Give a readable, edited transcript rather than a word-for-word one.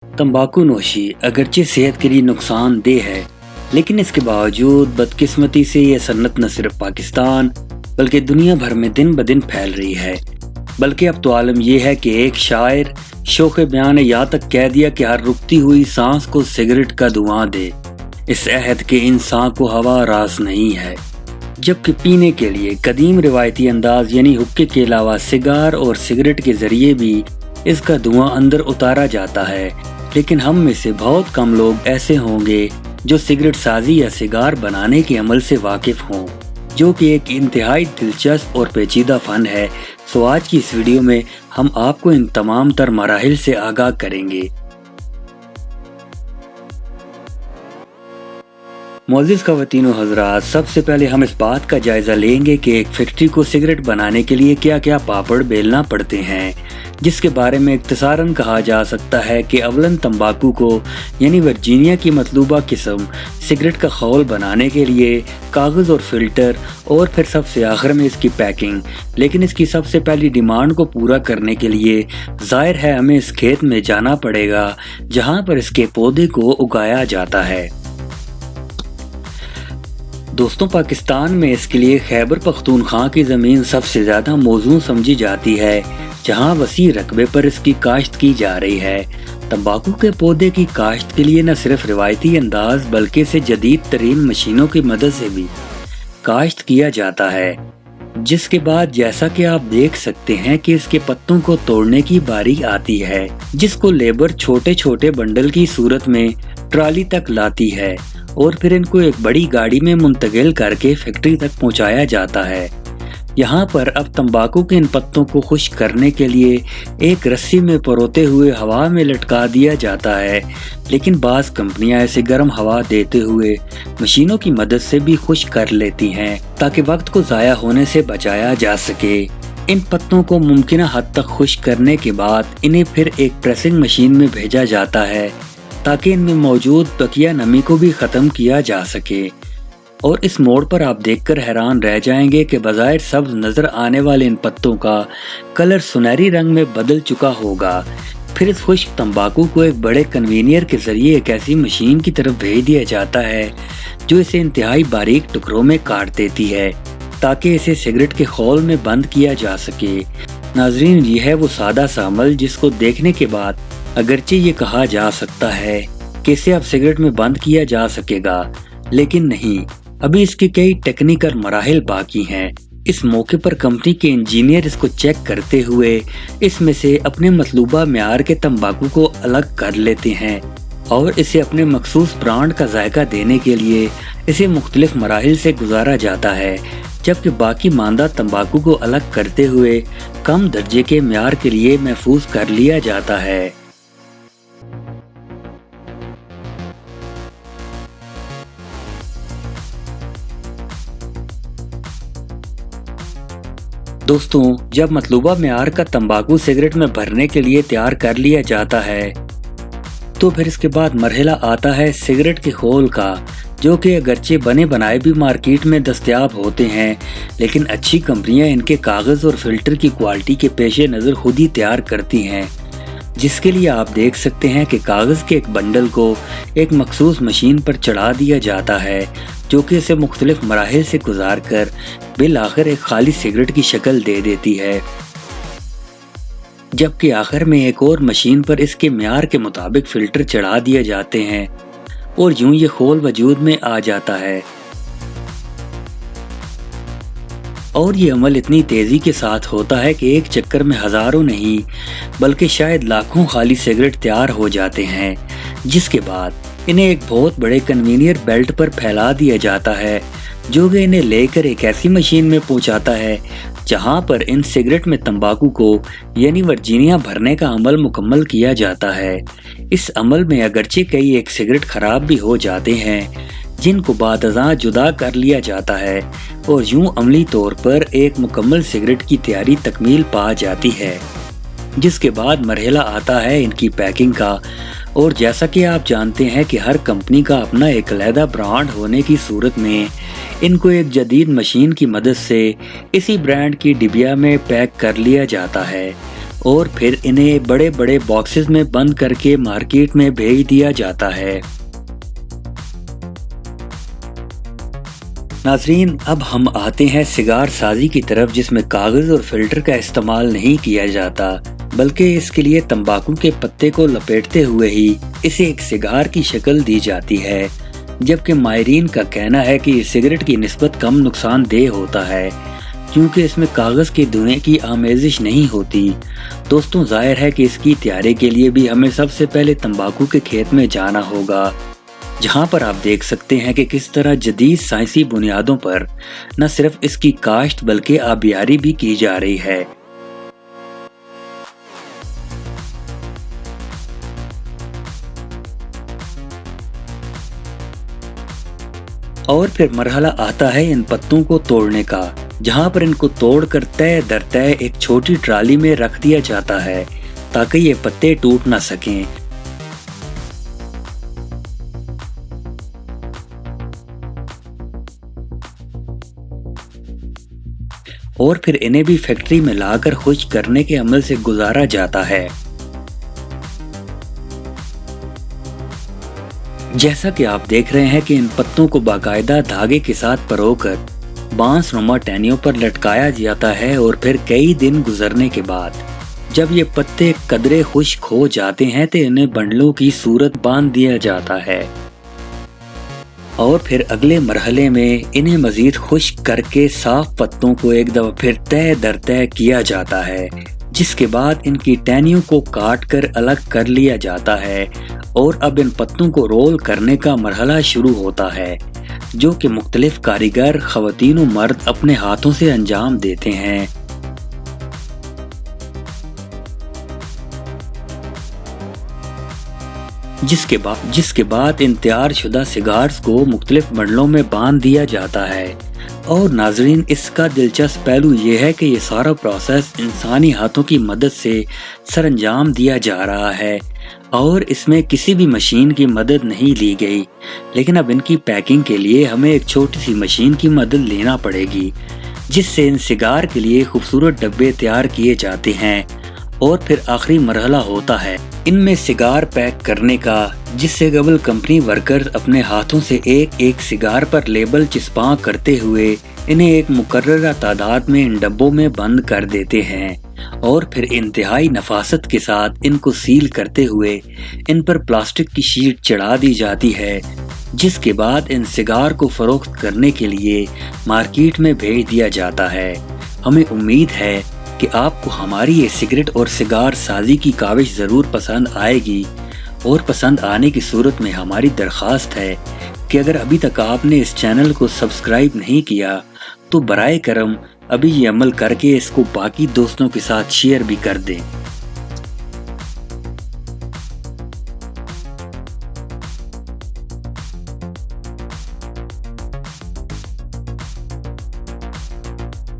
तंबाकू नोशी अगरचे सेहत के लिए नुकसानदेह है, लेकिन इसके बावजूद बदकिस्मती से ये सन्नत न सिर्फ पाकिस्तान बल्कि दुनिया भर में दिन ब दिन फैल रही है। बल्कि अब तो आलम यह है कि एक शायर शोखे बयान ने यहाँ तक कह दिया कि हर रुकती हुई सांस को सिगरेट का धुआं दे। इस अहद के इंसान को हवा रास नहीं है। जबकि पीने के लिए कदीम रिवायती अंदाज यानी हुक्के के अलावा सिगार और सिगरेट के जरिए भी इसका धुआं अंदर उतारा जाता है, लेकिन हम में से बहुत कम लोग ऐसे होंगे जो सिगरेट साजी या सिगार बनाने के अमल से वाकिफ हों, जो कि एक इंतहाई दिलचस्प और पेचीदा फन है। सो आज की इस वीडियो में हम आपको इन तमाम तर मराहिल से आगाह करेंगे। मोअज़्ज़िज़ ख़वातीन व हज़रात, सबसे पहले हम इस बात का जायज़ा लेंगे कि एक फैक्ट्री को सिगरेट बनाने के लिए क्या क्या पापड़ बेलना पड़ते हैं, जिसके बारे में इख्तिसारन कहा जा सकता है कि अवलन तंबाकू को यानी वर्जीनिया की मतलूबा किस्म सिगरेट का खौल बनाने के लिए कागज़ और फिल्टर, और फिर सबसे आखिर में इसकी पैकिंग। लेकिन इसकी सबसे पहली डिमांड को पूरा करने के लिए ज़ाहिर है हमें इस खेत में जाना पड़ेगा जहाँ पर इसके पौधे को उगाया जाता है। दोस्तों, पाकिस्तान में इसके लिए खैबर पख्तूनख्वा की ज़मीन सबसे ज़्यादा मौजूद समझी जाती है, जहां वसी रकबे पर इसकी काश्त की जा रही है। तंबाकू के पौधे की काश्त के लिए न सिर्फ रिवायती अंदाज बल्कि इसे जदीद तरीन मशीनों की मदद से भी काश्त किया जाता है, जिसके बाद जैसा कि आप देख सकते हैं कि इसके पत्तों को तोड़ने की बारी आती है, जिसको लेबर छोटे छोटे बंडल की सूरत में ट्राली तक लाती है और फिर इनको एक बड़ी गाड़ी में मुंतकिल करके फैक्ट्री तक पहुंचाया जाता है। यहाँ पर अब तंबाकू के इन पत्तों को खुश्क करने के लिए एक रस्सी में परोते हुए हवा में लटका दिया जाता है, लेकिन बाज़ कंपनियां इसे गर्म हवा देते हुए मशीनों की मदद से भी खुश्क कर लेती हैं ताकि वक्त को ज़ाया होने से बचाया जा सके। इन पत्तों को मुमकिन हद तक खुश्क करने के बाद इन्हें फिर एक प्रेसिंग मशीन में भेजा जाता है ताकि इनमें मौजूद बकिया नमी को भी ख़त्म किया जा सके। और इस मोड़ पर आप देखकर हैरान रह जाएंगे कि बज़ाहिर सब्ज नज़र आने वाले इन पत्तों का कलर सुनहरी रंग में बदल चुका होगा। फिर इस खुश्क तंबाकू को एक बड़े कन्वेनियर के ज़रिए एक ऐसी मशीन की तरफ भेज दिया जाता है जो इसे इंतहाई बारीक टुकड़ों में काट देती है ताकि इसे सिगरेट के खौल में बंद किया जा सके। नाज़रीन, ये है वो सादा सा अमल जिसको देखने के बाद अगरचे ये कहा जा सकता है कि इसे अब सिगरेट में बंद किया जा सकेगा, लेकिन नहीं, अभी इसके कई टेक्निकल मराहिल बाकी हैं। इस मौके पर कंपनी के इंजीनियर इसको चेक करते हुए इसमें से अपने मतलूबा म्यार के तंबाकू को अलग कर लेते हैं और इसे अपने मखसूस ब्रांड का जायका देने के लिए इसे मुख्तलिफ मराहिल से गुजारा जाता है, जबकि बाकी मांदा तंबाकू को अलग करते हुए कम दर्जे के म्यार के लिए महफूज कर लिया जाता है। दोस्तों, जब मतलूबा म्यार का तंबाकू सिगरेट में भरने के लिए तैयार कर लिया जाता है तो फिर इसके बाद मरहला आता है सिगरेट के खोल का, जो कि अगरचे बने बनाए भी मार्केट में दस्तयाब होते हैं, लेकिन अच्छी कंपनियां इनके कागज़ और फिल्टर की क्वालिटी के पेश नज़र खुद ही तैयार करती हैं, जिसके लिए आप देख सकते हैं कि कागज़ के एक बंडल को एक मखसूस मशीन पर चढ़ा दिया जाता है, जो कि इसे मुख्तलिफ मराहिल से गुजार कर बिल आखिर एक खाली सिगरेट की शक्ल दे देती है, जबकि आखिर में एक और मशीन पर इसके म्यार के मुताबिक फिल्टर चढ़ा दिए जाते हैं और यूं ये खोल वजूद में आ जाता है। और ये अमल इतनी तेज़ी के साथ होता है कि एक चक्कर में हज़ारों नहीं बल्कि शायद लाखों खाली सिगरेट तैयार हो जाते हैं, जिसके बाद इन्हें एक बहुत बड़े कन्वेनियर बेल्ट पर फैला दिया जाता है, जो कि इन्हें लेकर एक ऐसी मशीन में पहुंचाता है जहां पर इन सिगरेट में तंबाकू को यानी वर्जीनिया भरने का अमल मुकम्मल किया जाता है। इस अमल में अगरचे कई एक सिगरेट खराब भी हो जाते हैं, जिनको बादअज़ां जुदा कर लिया जाता है और यूं अमली तौर पर एक मुकम्मल सिगरेट की तैयारी तकमील पा जाती है, जिसके बाद मरहला आता है इनकी पैकिंग का। और जैसा कि आप जानते हैं कि हर कंपनी का अपना एक अलहदा ब्रांड होने की सूरत में इनको एक जदीद मशीन की मदद से इसी ब्रांड की डिबिया में पैक कर लिया जाता है और फिर इन्हें बड़े बड़े बॉक्सेस में बंद करके मार्केट में भेज दिया जाता है। नाज़रीन, अब हम आते हैं सिगार साजी की तरफ, जिसमें कागज और फिल्टर का इस्तेमाल नहीं किया जाता, बल्कि इसके लिए तंबाकू के पत्ते को लपेटते हुए ही इसे एक सिगार की शक्ल दी जाती है। जबकि माहिरीन का कहना है कि सिगरेट की निस्बत कम नुकसानदेह होता है, क्योंकि इसमें कागज के धुएं की आमेजिश नहीं होती। दोस्तों, जाहिर है कि इसकी तैयारी के लिए भी हमें सबसे पहले तंबाकू के खेत में जाना होगा, जहां पर आप देख सकते हैं कि किस तरह जदीद साइंसी बुनियादों पर न सिर्फ इसकी काश्त बल्कि आबियारी भी की जा रही है। और फिर मरहला आता है इन पत्तों को तोड़ने का, जहां पर इनको तोड़कर तय दर तय एक छोटी ट्राली में रख दिया जाता है ताकि ये पत्ते टूट ना सकें। और फिर इन्हें भी फैक्ट्री में लाकर खुश्क करने के अमल से गुजारा जाता है। जैसा कि आप देख रहे हैं कि इन पत्तों को बाकायदा धागे के साथ परोकर बांस नुमा टहनियों पर लटकाया जाता है और फिर कई दिन गुजरने के बाद जब ये पत्ते कदरे खुश्क हो जाते हैं तो इन्हें बंडलों की सूरत बांध दिया जाता है। और फिर अगले मरहले में इन्हें मजीद खुश्क करके साफ पत्तों को एक दफा फिर तय दर तय किया जाता है, जिसके बाद इनकी टहनियों को काट कर अलग कर लिया जाता है। और अब इन पत्तों को रोल करने का मरहला शुरू होता है, जो कि मुख्तलिफ कारीगर ख़वातीन और मर्द अपने हाथों से अंजाम देते हैं। जिसके बाद इन तैयार शुदा सिगार्स को मुख्तलिफ बंडलों में बांध दिया जाता है। और नाजरीन, इसका दिलचस्प पहलू ये है कि ये सारा प्रोसेस इंसानी हाथों की मदद से सरअंजाम दिया जा रहा है और इसमें किसी भी मशीन की मदद नहीं ली गई। लेकिन अब इनकी पैकिंग के लिए हमें एक छोटी सी मशीन की मदद लेना पड़ेगी, जिससे इन सिगार के लिए खूबसूरत डब्बे तैयार किए जाते हैं। और फिर आखिरी मरहला होता है इनमें सिगार पैक करने का, जिससे कबल कंपनी वर्कर्स अपने हाथों से एक एक सिगार पर लेबल चिपका करते हुए इन्हें एक मुकर्ररा तादाद में इन डब्बों में बंद कर देते हैं। और फिर इंतहाई नफासत के साथ इनको सील करते हुए इन पर प्लास्टिक की शीट चढ़ा दी जाती है, जिसके बाद इन सिगार को फरोख्त करने के लिए मार्केट में भेज दिया जाता है। हमें उम्मीद है कि आपको हमारी ये सिगरेट और सिगार साजी की काविश ज़रूर पसंद आएगी। और पसंद आने की सूरत में हमारी दरख्वास्त है कि अगर अभी तक आपने इस चैनल को सब्सक्राइब नहीं किया तो बराए करम अभी ये अमल करके इसको बाकी दोस्तों के साथ शेयर भी कर दें।